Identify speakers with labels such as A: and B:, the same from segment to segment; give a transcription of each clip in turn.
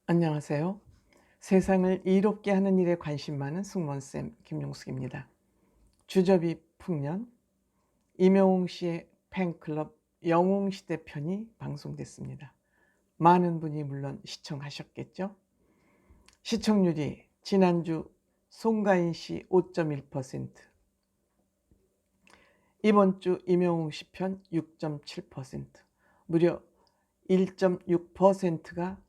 A: 안녕하세요. 세상을 이롭게 하는 일에 관심 많은 승무원쌤 김용숙입니다. 주접이 풍년, 임영웅 씨의 팬클럽 영웅시대 편이 방송됐습니다. 많은 분이 물론 시청하셨겠죠? 시청률이 지난주 송가인 씨 5.1%, 이번 주 임영웅 씨 편 6.7%, 무려 1.6%가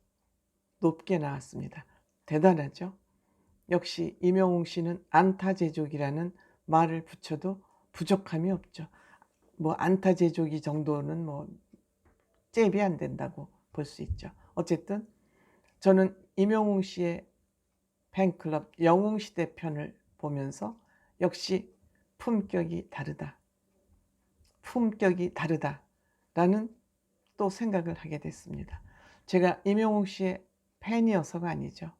A: 높게 나왔습니다. 대단하죠? 역시 임영웅 씨는 안타제족이라는 말을 붙여도 부족함이 없죠. 뭐 안타제족이 정도는 뭐 잽이 안 된다고 볼 수 있죠. 어쨌든 저는 임영웅 씨의 팬클럽 영웅시대 편을 보면서 역시 품격이 다르다. 품격이 다르다라는 또 생각을 하게 됐습니다. 제가 임영웅 씨의 팬이어서가 아니죠.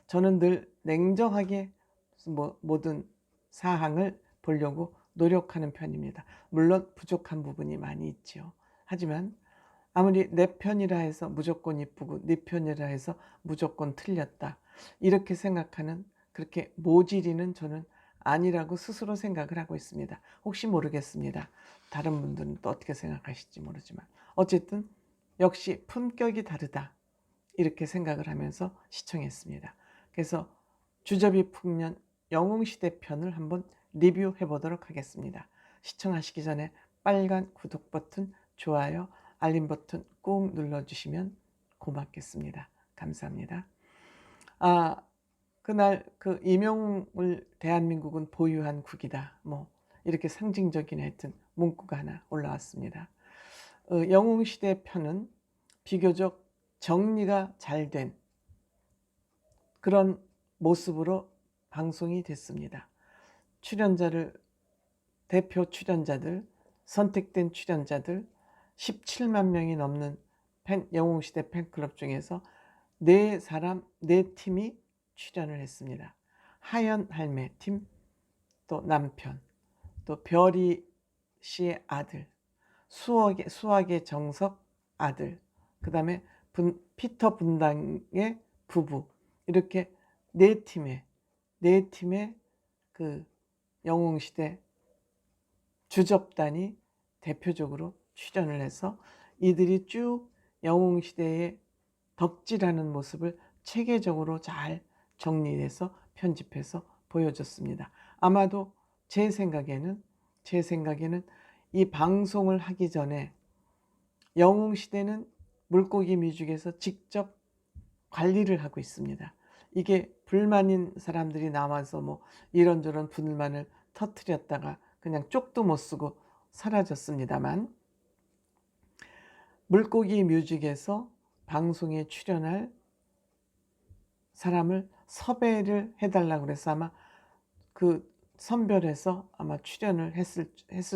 A: 저는 늘 냉정하게 모든 사항을 보려고 노력하는 편입니다. 물론 부족한 부분이 많이 있지요. 하지만 아무리 내 편이라 해서 무조건 이쁘고 네 편이라 해서 무조건 틀렸다, 이렇게 생각하는, 그렇게 모질이는 저는 아니라고 스스로 생각을 하고 있습니다. 혹시 모르겠습니다. 다른 분들은 또 어떻게 생각하실지 모르지만 어쨌든 역시 품격이 다르다, 이렇게 생각을 하면서 시청했습니다. 그래서 주접이 풍년 영웅시대 편을 한번 리뷰해 보도록 하겠습니다. 시청하시기 전에 빨간 구독 버튼, 좋아요, 알림 버튼 꼭 눌러주시면 고맙겠습니다. 감사합니다. 그날 그 임영웅을 대한민국은 보유한 국이다, 뭐 이렇게 상징적인 하여튼 문구가 하나 올라왔습니다. 영웅시대 편은 비교적 정리가 잘 된 그런 모습으로 방송이 됐습니다. 대표 출연자들, 선택된 출연자들 17만 명이 넘는 영웅시대 팬클럽 중에서 4사람, 4팀이 출연을 했습니다. 하연 할매 팀, 또 남편, 또 별이 씨의 아들, 수학의 정석 아들, 그 다음에 피터 분당의 부부, 이렇게 4팀의 그 영웅시대 주접단이 대표적으로 출연을 해서 이들이 쭉 영웅시대의 덕질하는 모습을 체계적으로 잘 정리해서 편집해서 보여줬습니다. 아마도 제 생각에는 이 방송을 하기 전에 영웅시대는 물고기 뮤직에서 직접 관리를 하고 있습니다. 이게 불만인 사람들이 나와서 뭐 이런저런 불만을 터뜨렸다가 그냥 쪽도 못 쓰고 사라졌습니다만, 물고기 뮤직에서 방송에 출연할 사람을 섭외를 해달라고 그래서 아마 그 선별해서 아마 출연을 했을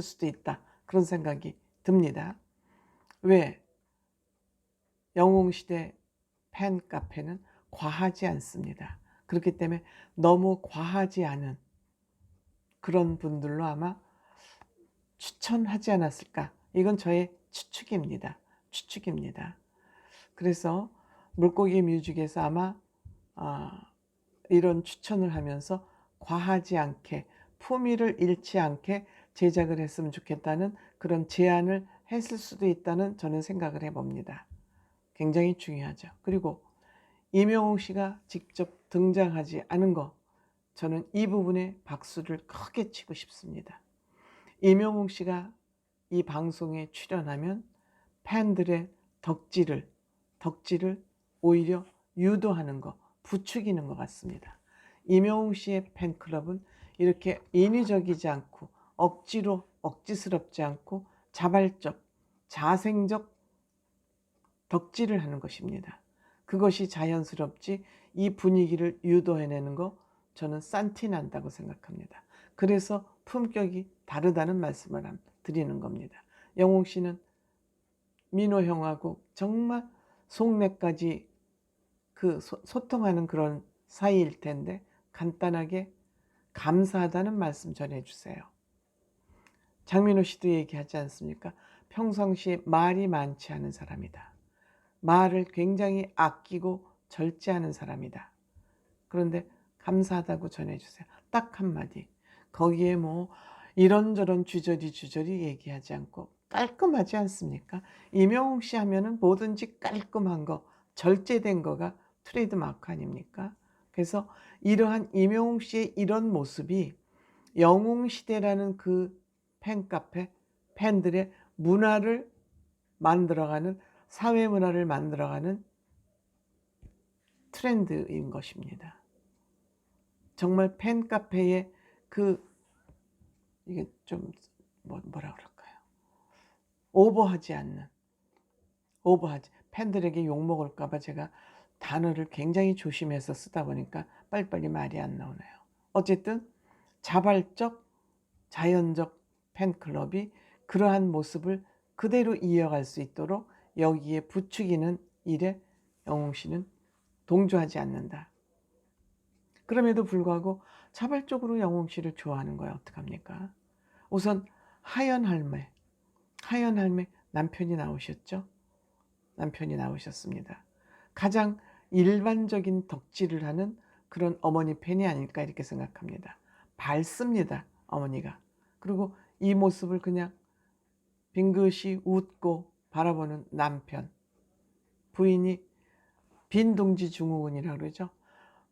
A: 수도 있다, 그런 생각이 듭니다. 왜? 영웅시대 팬카페는 과하지 않습니다. 그렇기 때문에 너무 과하지 않은 그런 분들로 아마 추천하지 않았을까, 이건 저의 추측입니다. 그래서 물고기 뮤직에서 아마 이런 추천을 하면서 과하지 않게, 품위를 잃지 않게 제작을 했으면 좋겠다는 그런 제안을 했을 수도 있다는 저는 생각을 해봅니다. 굉장히 중요하죠. 그리고 임영웅 씨가 직접 등장하지 않은 거, 저는 이 부분에 박수를 크게 치고 싶습니다. 임영웅 씨가 이 방송에 출연하면 팬들의 덕질을 오히려 유도하는 거, 부추기는 것 같습니다. 임영웅 씨의 팬클럽은 이렇게 인위적이지 않고 억지스럽지 않고 자발적, 자생적 덕질을 하는 것입니다. 그것이 자연스럽지 이 분위기를 유도해내는 거, 저는 싼티 난다고 생각합니다. 그래서 품격이 다르다는 말씀을 드리는 겁니다. 영웅 씨는 민호 형하고 정말 속내까지 소통하는 그런 사이일 텐데 간단하게 감사하다는 말씀 전해주세요. 장민호 씨도 얘기하지 않습니까? 평상시에 말이 많지 않은 사람이다. 말을 굉장히 아끼고 절제하는 사람이다. 그런데 감사하다고 전해주세요. 딱 한마디. 거기에 뭐 이런저런 주저리 얘기하지 않고 깔끔하지 않습니까? 임영웅 씨 하면은 뭐든지 깔끔한 거, 절제된 거가 트레이드 마크 아닙니까? 그래서 이러한 임영웅 씨의 이런 모습이 영웅시대라는 그 팬카페, 팬들의 문화를 만들어가는, 사회 문화를 만들어가는 트렌드인 것입니다. 정말 팬카페의 이게 좀 뭐라 그럴까요? 팬들에게 욕먹을까봐 제가 단어를 굉장히 조심해서 쓰다 보니까 빨리빨리 말이 안 나오네요. 어쨌든 자발적, 자연적 팬클럽이 그러한 모습을 그대로 이어갈 수 있도록 여기에 부추기는 일에 영웅 씨는 동조하지 않는다. 그럼에도 불구하고 자발적으로 영웅 씨를 좋아하는 거야. 어떡합니까? 우선 하연 할매 남편이 나오셨죠? 남편이 나오셨습니다. 가장 일반적인 덕질을 하는 그런 어머니 팬이 아닐까 이렇게 생각합니다. 밝습니다, 어머니가. 그리고 이 모습을 그냥 빙긋이 웃고 바라보는 남편. 부인이 빈둥지 증후군이라고 그러죠.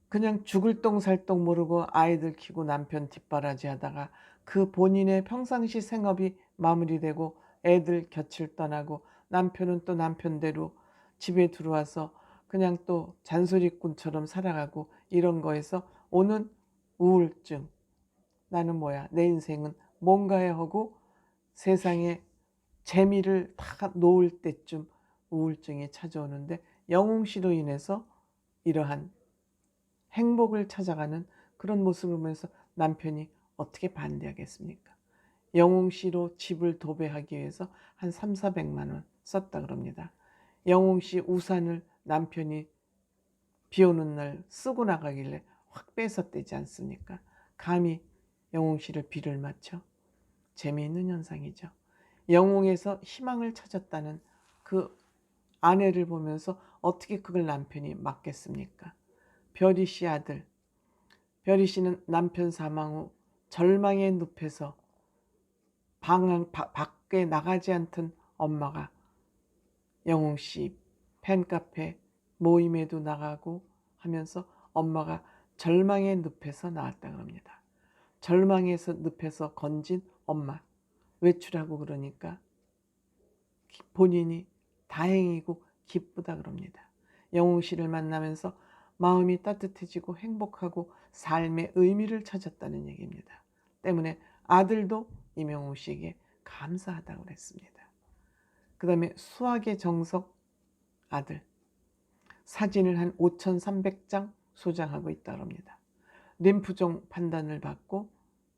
A: 그냥 죽을 똥살똥 모르고 아이들 키고 남편 뒷바라지 하다가 그 본인의 평상시 생업이 마무리되고 애들 곁을 떠나고 남편은 또 남편대로 집에 들어와서 그냥 또 잔소리꾼처럼 살아가고 이런 거에서 오는 우울증. 나는 뭐야, 내 인생은 뭔가야 하고 세상에 재미를 다 놓을 때쯤 우울증이 찾아오는데 영웅 씨로 인해서 이러한 행복을 찾아가는 그런 모습을 보면서 남편이 어떻게 반대하겠습니까? 영웅 씨로 집을 도배하기 위해서 한 300~400만 원 썼다 그럽니다. 영웅 씨 우산을 남편이 비 오는 날 쓰고 나가길래 확 뺏었대지 않습니까? 감히 영웅 씨를 비를 맞춰? 재미있는 현상이죠. 영웅에서 희망을 찾았다는 그 아내를 보면서 어떻게 그걸 남편이 막겠습니까? 별이 씨 아들, 별이 씨는 남편 사망 후 절망의 늪에서 밖에 나가지 않던 엄마가 영웅 씨 팬카페 모임에도 나가고 하면서 엄마가 절망의 늪에서 나왔다 그럽니다. 절망에서 늪에서 건진 엄마, 외출하고 그러니까 본인이 다행이고 기쁘다 그럽니다. 영웅 씨를 만나면서 마음이 따뜻해지고 행복하고 삶의 의미를 찾았다는 얘기입니다. 때문에 아들도 임영웅 씨에게 감사하다고 그랬습니다. 그 다음에 수학의 정석 아들, 사진을 한 5,300장 소장하고 있다고 합니다. 림프종 판단을 받고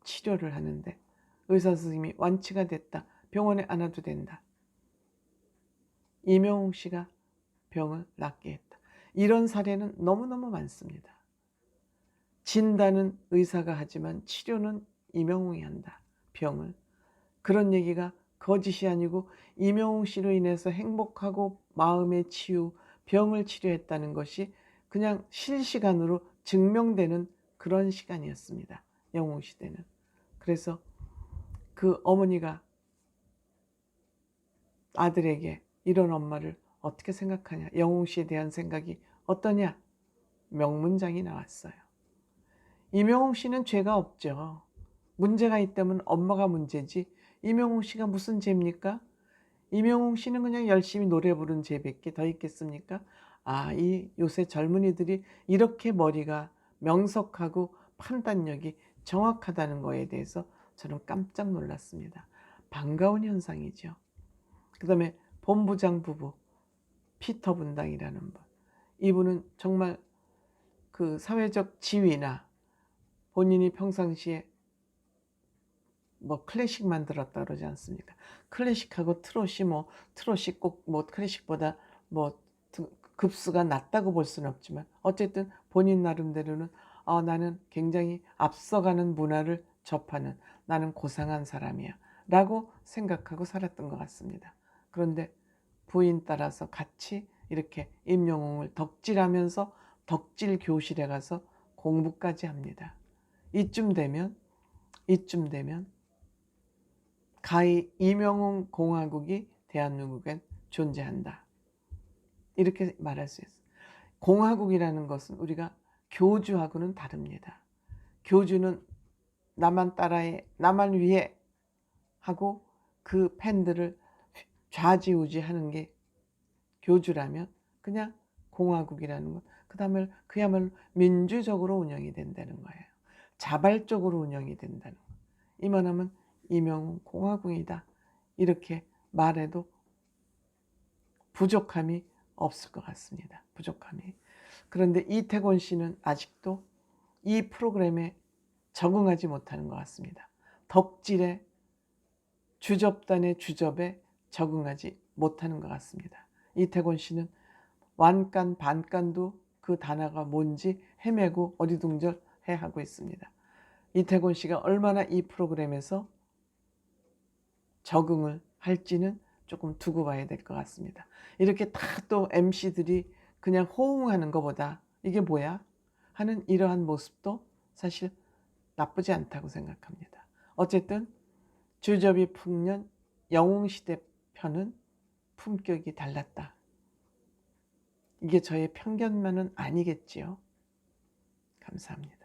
A: 치료를 하는데 의사 선생님이 완치가 됐다, 병원에 안 와도 된다. 임영웅 씨가 병을 낫게 했다. 이런 사례는 너무너무 많습니다. 진단은 의사가 하지만 치료는 임영웅이 한다, 병을. 그런 얘기가 거짓이 아니고 임영웅 씨로 인해서 행복하고 마음의 치유, 병을 치료했다는 것이 그냥 실시간으로 증명되는 그런 시간이었습니다. 영웅 시대는. 그래서 그 어머니가 아들에게 이런 엄마를 어떻게 생각하냐, 영웅 씨에 대한 생각이 어떠냐, 명문장이 나왔어요. 임영웅 씨는 죄가 없죠. 문제가 있다면 엄마가 문제지 임영웅 씨가 무슨 죄입니까? 임영웅 씨는 그냥 열심히 노래 부른 죄밖에 더 있겠습니까? 이 요새 젊은이들이 이렇게 머리가 명석하고 판단력이 정확하다는 거에 대해서 저는 깜짝 놀랐습니다. 반가운 현상이죠. 그 다음에 본부장 부부 피터 분당이라는 분, 이분은 정말 그 사회적 지위나 본인이 평상시에 뭐 클래식 만들었다 그러지 않습니까? 클래식하고 트롯이 꼭 클래식보다 급수가 낮다고 볼 수는 없지만 어쨌든 본인 나름대로는 나는 굉장히 앞서가는 문화를 접하는, 나는 고상한 사람이야 라고 생각하고 살았던 것 같습니다. 그런데 부인 따라서 같이 이렇게 임영웅을 덕질하면서 덕질 교실에 가서 공부까지 합니다. 이쯤 되면 가히 임영웅 공화국이 대한민국엔 존재한다. 이렇게 말할 수 있어요. 공화국이라는 것은 우리가 교주하고는 다릅니다. 교주는 나만 따라해, 나만 위해 하고 그 팬들을 좌지우지하는 게 교주라면, 그냥 공화국이라는 것, 그야말로 민주적으로 운영이 된다는 거예요. 자발적으로 운영이 된다는 거. 이만하면 임영웅 공화국이다 이렇게 말해도 부족함이 없을 것 같습니다. 부족함이. 그런데 이태곤 씨는 아직도 이 프로그램에 적응하지 못하는 것 같습니다. 덕질의 주접단의 주접에 적응하지 못하는 것 같습니다. 이태곤 씨는 완간 반간도 그 단어가 뭔지 헤매고 어리둥절해 하고 있습니다. 이태곤 씨가 얼마나 이 프로그램에서 적응을 할지는 조금 두고 봐야 될 것 같습니다. 이렇게 다 또 MC들이 그냥 호응하는 것보다 이게 뭐야? 하는 이러한 모습도 사실 나쁘지 않다고 생각합니다. 어쨌든 주접이 풍년 영웅시대 편은 품격이 달랐다. 이게 저의 편견만은 아니겠지요. 감사합니다.